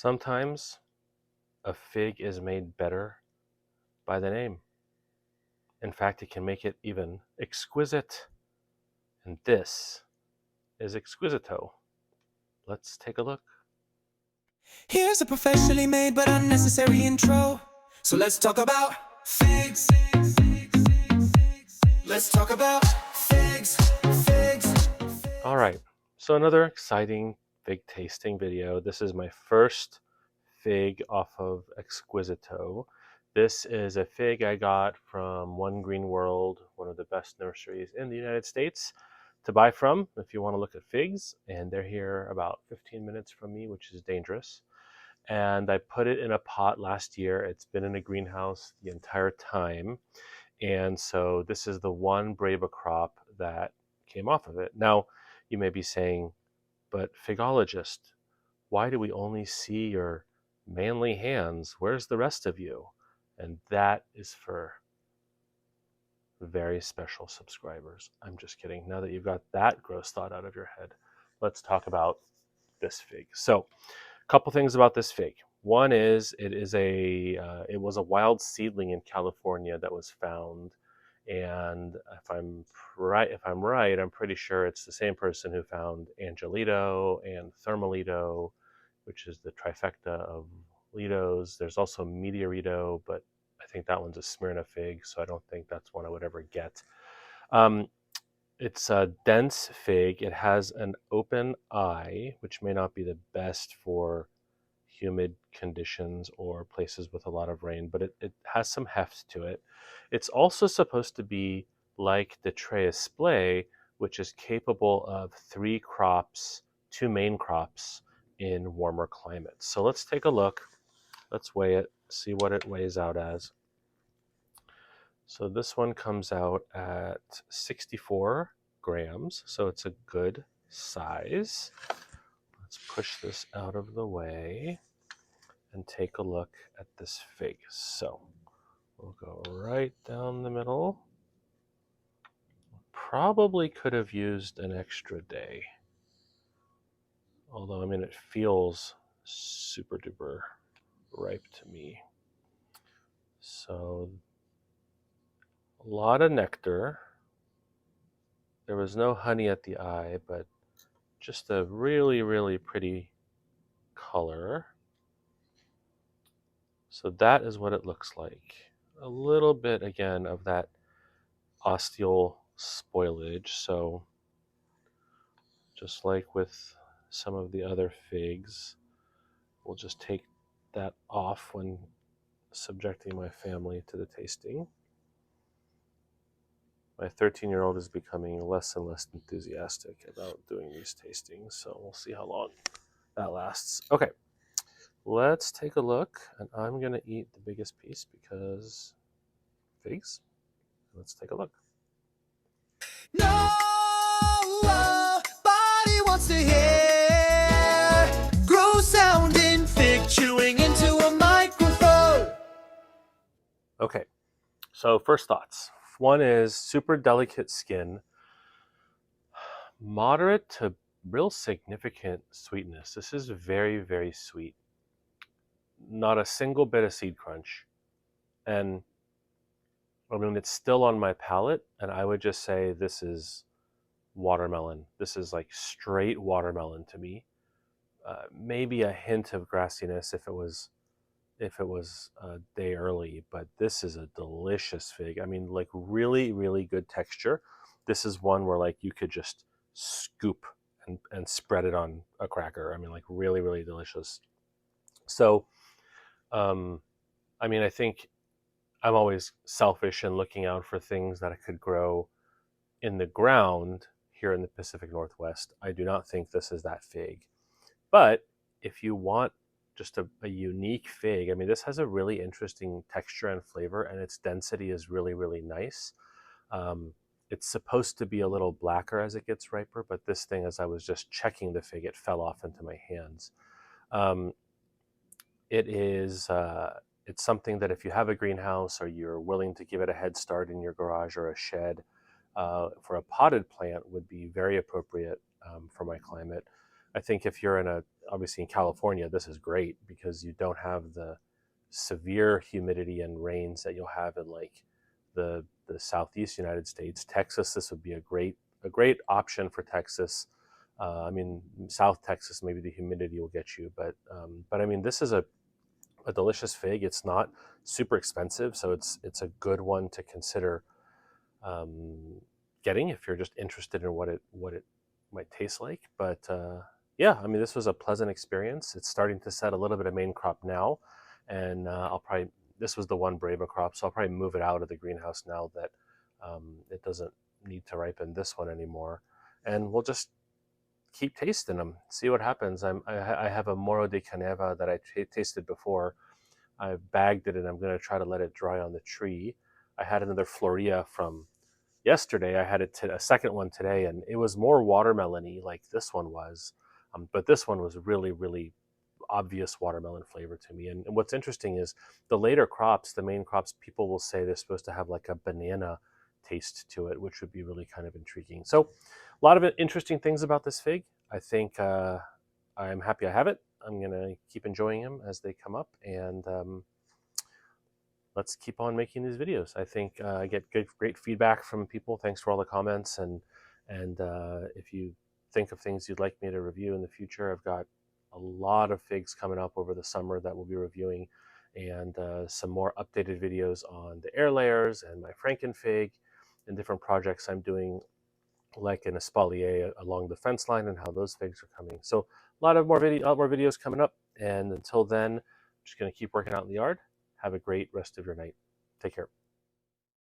Sometimes a fig is made better by the name. In fact, it can make it even exquisite. And this is Exquisito. Let's take a look. Here's a professionally made but unnecessary intro. So let's talk about figs. Let's talk about figs. All right, so another exciting fig tasting video. This is my first fig off of Exquisito. This is a fig I got from One Green World, one of the best nurseries in the United States to buy from if you want to look at figs. And they're here about 15 minutes from me, which is dangerous. And I put it in a pot last year. It's been in a greenhouse the entire time. And so this is the one Breba crop that came off of it. Now, you may be saying, but figologist, why do we only see your manly hands? Where's the rest of you? And that is for very special subscribers. I'm just kidding. Now that you've got that gross thought out of your head, let's talk about this fig. So, a couple things about this fig. One is it was a wild seedling in California that was found, and if I'm right, I'm pretty sure it's the same person who found Angelito and Thermalito, which is the trifecta of Litos. There's also Meteorito, but I think that one's a Smyrna fig, so I don't think that's one I would ever get. Um, it's a dense fig. It has an open eye, which may not be the best for humid conditions or places with a lot of rain, but it has some heft to it. It's also supposed to be like the Treisplay, which is capable of two main crops in warmer climates. So let's take a look. Let's weigh it, see what it weighs out as. So this one comes out at 64 grams, so it's a good size. Let's push this out of the way and take a look at this fig. So we'll go right down the middle. Probably could have used an extra day. Although, I mean, it feels super duper ripe to me. So a lot of nectar. There was no honey at the eye, but just a really, really pretty color. So that is what it looks like. A little bit, again, of that ostial spoilage. So just like with some of the other figs, we'll just take that off when subjecting my family to the tasting. My 13-year-old is becoming less and less enthusiastic about doing these tastings, so we'll see how long that lasts. Okay, let's take a look, and I'm going to eat the biggest piece because figs. Let's take a look. Nobody wants to hear gross sounding fig chewing into a microphone. Okay, so first thoughts. One is super delicate skin, moderate to real significant sweetness. This is very, very sweet. Not a single bit of seed crunch. And I mean, it's still on my palate, and I would just say this is watermelon. This is like straight watermelon to me. Maybe a hint of grassiness if it was a day early, but this is a delicious fig. I mean, like really, really good texture. This is one where like you could just scoop and spread it on a cracker. I mean, like really, really delicious. So, I mean, I think I'm always selfish and looking out for things that I could grow in the ground here in the Pacific Northwest. I do not think this is that fig. But if you want just a unique fig, I mean, this has a really interesting texture and flavor, and its density is really, really nice. It's supposed to be a little blacker as it gets riper, but this thing, as I was just checking the fig, it fell off into my hands. It's something that if you have a greenhouse or you're willing to give it a head start in your garage or a shed, for a potted plant would be very appropriate for my climate. I think if you're obviously in California, this is great because you don't have the severe humidity and rains that you'll have in like the southeast United States. Texas, this would be a great option for Texas. I mean, South Texas, maybe the humidity will get you, but I mean, this is a delicious fig. It's not super expensive, so it's a good one to consider um, getting if you're just interested in what it might taste like. But yeah, I mean, this was a pleasant experience. It's starting to set a little bit of main crop now, and I'll probably this was the one Breba crop, so I'll probably move it out of the greenhouse now that it doesn't need to ripen this one anymore, and we'll just keep tasting them, see what happens. I have a Moro de Caneva that I tasted before. I've bagged it, and I'm going to try to let it dry on the tree. I had another Floria from yesterday. I had a second one today, and it was more watermelony like this one was, but this one was really, really obvious watermelon flavor to me. And what's interesting is the later crops, the main crops, people will say they're supposed to have like a banana taste to it, which would be really kind of intriguing. So, a lot of interesting things about this fig. I think I'm happy I have it. I'm gonna keep enjoying them as they come up, and let's keep on making these videos. I think I get great feedback from people. Thanks for all the comments, and if you think of things you'd like me to review in the future, I've got a lot of figs coming up over the summer that we'll be reviewing, and some more updated videos on the air layers and my Frankenfig and different projects I'm doing, like an espalier along the fence line and how those figs are coming. So a lot more videos coming up. And until then, I'm just going to keep working out in the yard. Have a great rest of your night. Take care.